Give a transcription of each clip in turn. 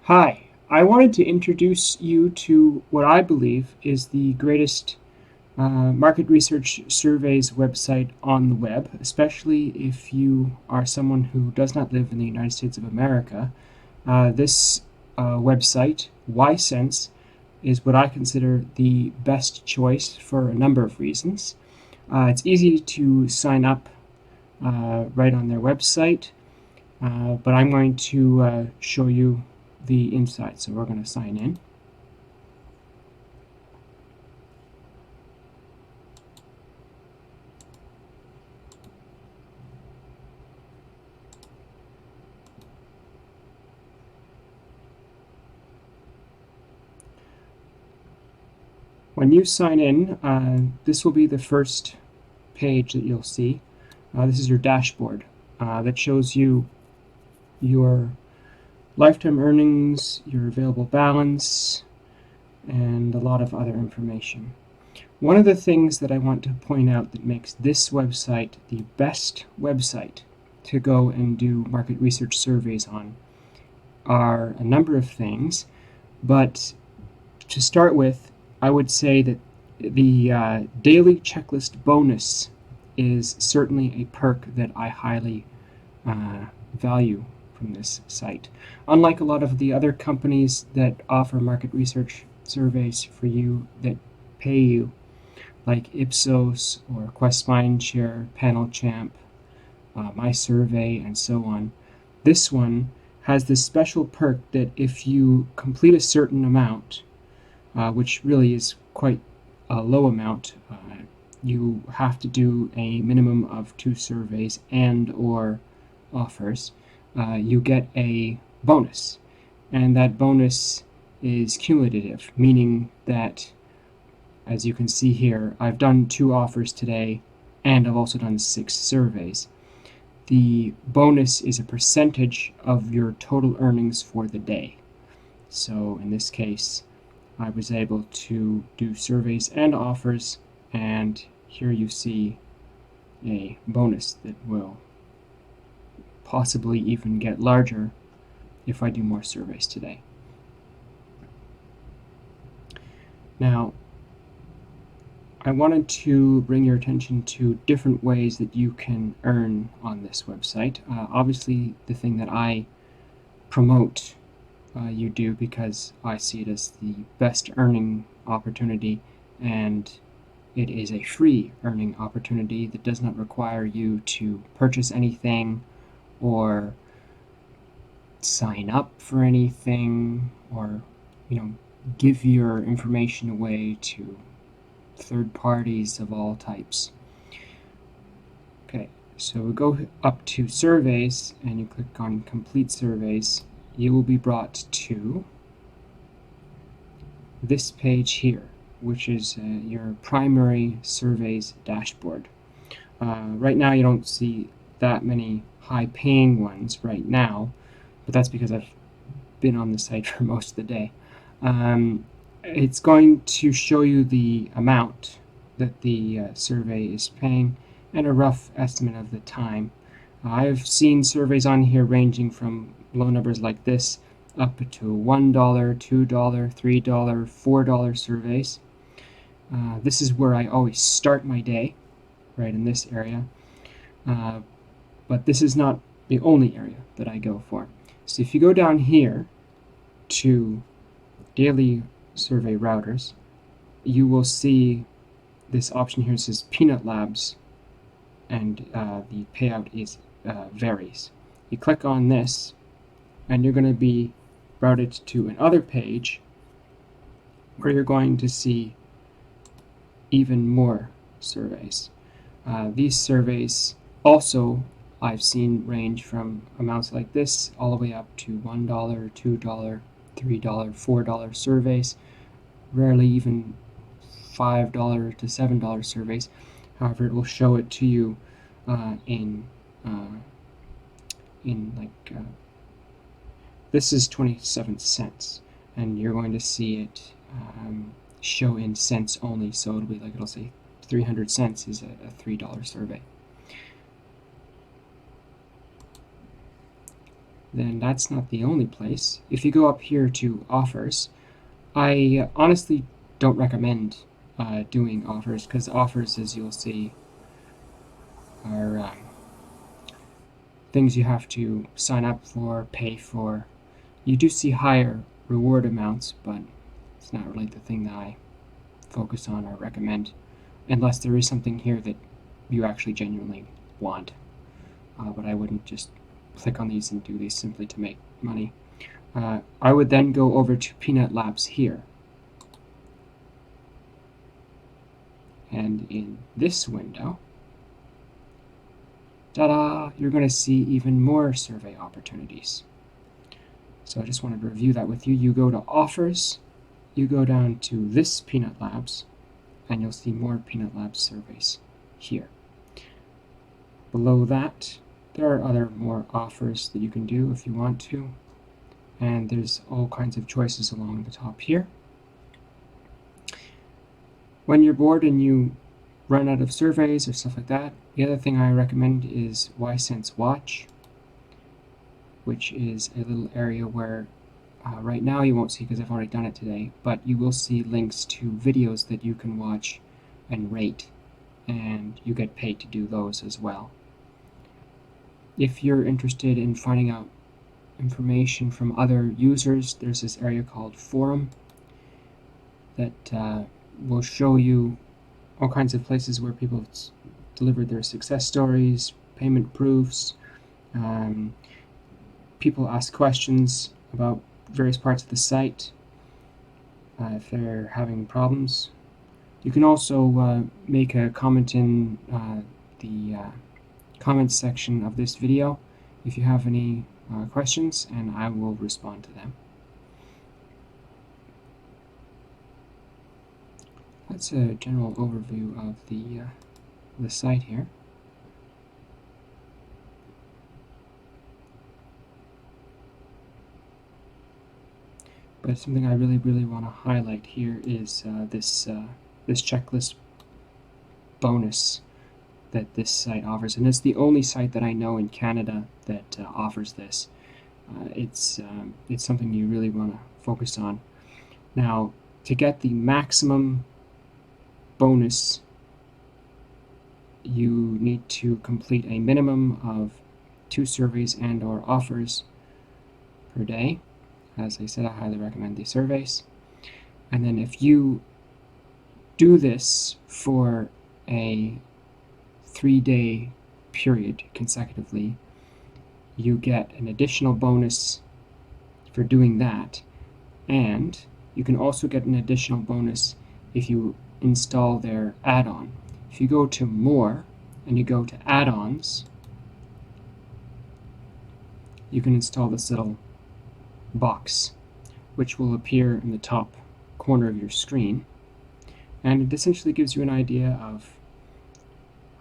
Hi, I wanted to introduce you to what I believe is the greatest market research surveys website on the web, especially if you are someone who does not live in the United States of America. This website, ySense, is what I consider the best choice for a number of reasons. It's easy to sign up right on their website, but I'm going to show you the inside. So we're going to sign in. When you sign in, this will be the first page that you'll see. This is your dashboard that shows you your lifetime earnings, your available balance, and a lot of other information. One of the things that I want to point out that makes this website the best website to go and do market research surveys on are a number of things, but to start with, I would say that the daily checklist bonus is certainly a perk that I highly value from this site. Unlike a lot of the other companies that offer market research surveys for you that pay you, like Ipsos or Quest Mindshare, Panel Champ, My Survey, and so on, this one has this special perk that if you complete a certain amount, which really is quite a low amount, you have to do a minimum of 2 surveys and or offers, you get a bonus. And that bonus is cumulative, meaning that, as you can see here, I've done 2 offers today and I've also done 6 surveys. The bonus is a percentage of your total earnings for the day. So in this case, I was able to do surveys and offers, and here you see a bonus that will possibly even get larger if I do more surveys today. Now, I wanted to bring your attention to different ways that you can earn on this website. Obviously, the thing that I promote you do because I see it as the best earning opportunity, and it is a free earning opportunity that does not require you to purchase anything or sign up for anything or give your information away to third parties of all types. Okay, so we go up to surveys and you click on complete surveys. You will be brought to this page here, which is your primary surveys dashboard. Right now you don't see that many high-paying ones right now, but that's because I've been on the site for most of the day. It's going to show you the amount that the survey is paying and a rough estimate of the time. I've seen surveys on here ranging from low numbers like this up to $1, $2, $3, $4 surveys. This is where I always start my day, right in this area. But this is not the only area that I go for. So if you go down here to daily survey routers, you will see this option here that says Peanut Labs, and the payout is varies. You click on this and you're going to be routed to another page where you're going to see even more surveys. These surveys also I've seen range from amounts like this all the way up to $1, $2, $3, $4 surveys, rarely even $5 to $7 surveys. However, it will show it to you in this is 27 cents, and you're going to see it show in cents only, so it'll be like, it'll say 300 cents is a $3 survey. then that's not the only place. If you go up here to offers, I honestly don't recommend doing offers, because offers, as you'll see, are things you have to sign up for, pay for. You do see higher reward amounts, but it's not really the thing that I focus on or recommend, unless there is something here that you actually genuinely want. But I wouldn't just click on these and do these simply to make money. I would then go over to Peanut Labs here. And in this window, ta-da, you're going to see even more survey opportunities. So I just wanted to review that with you. You go to Offers, you go down to this Peanut Labs, and you'll see more Peanut Labs surveys here. Below that, there are other more offers that you can do if you want to, and there's all kinds of choices along the top here. When you're bored and you run out of surveys or stuff like that, the other thing I recommend is ySense Watch, which is a little area where right now you won't see because I've already done it today, but you will see links to videos that you can watch and rate, and you get paid to do those as well. If you're interested in finding out information from other users, there's this area called Forum that will show you all kinds of places where people have delivered their success stories, payment proofs. People ask questions about various parts of the site if they're having problems. You can also make a comment in the comments section of this video if you have any questions, and I will respond to them. That's a general overview of the site here. But something I really want to highlight here is this checklist bonus that this site offers, and it's the only site that I know in Canada that offers this. It's something you really want to focus on. Now, to get the maximum bonus, you need to complete a minimum of 2 surveys and or offers per day. As I said, I highly recommend these surveys. And then if you do this for a 3-day period consecutively, you get an additional bonus for doing that, and you can also get an additional bonus if you install their add-on. If you go to More and you go to Add-ons, you can install this little box, which will appear in the top corner of your screen, and it essentially gives you an idea of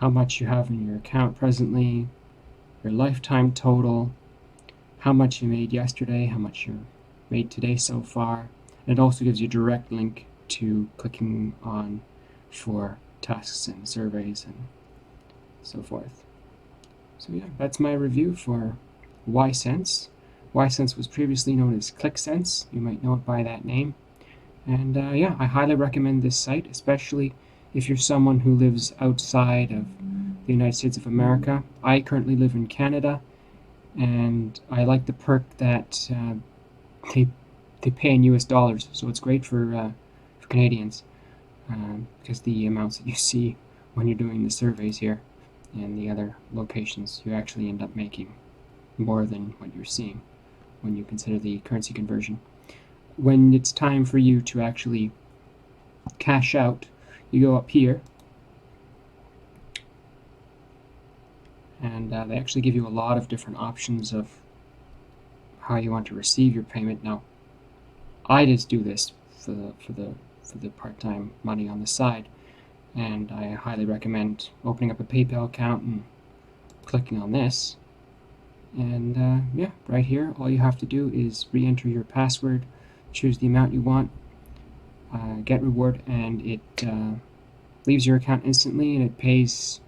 how much you have in your account presently, your lifetime total, how much you made yesterday, how much you made today so far. And it also gives you a direct link to clicking on for tasks and surveys and so forth. So yeah, that's my review for ySense. ySense was previously known as ClixSense. You might know it by that name. And yeah, I highly recommend this site, especially if you're someone who lives outside of the United States of America. I currently live in Canada, and I like the perk that they pay in US dollars, so it's great for Canadians, because the amounts that you see when you're doing the surveys here and the other locations, you actually end up making more than what you're seeing when you consider the currency conversion. When it's time for you to actually cash out, you go up here, and they actually give you a lot of different options of how you want to receive your payment. Now, I just do this for the part-time money on the side, and I highly recommend opening up a PayPal account and clicking on this. And yeah, right here, all you have to do is re-enter your password, choose the amount you want, get reward, and it leaves your account instantly, and it pays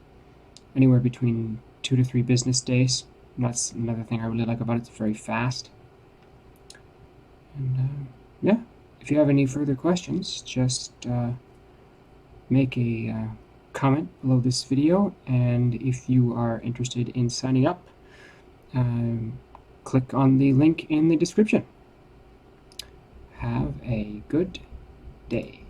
anywhere between 2 to 3 business days. That's another thing I really like about it. It's very fast. And yeah, if you have any further questions, just make a comment below this video, and if you are interested in signing up, click on the link in the description. Have a good day.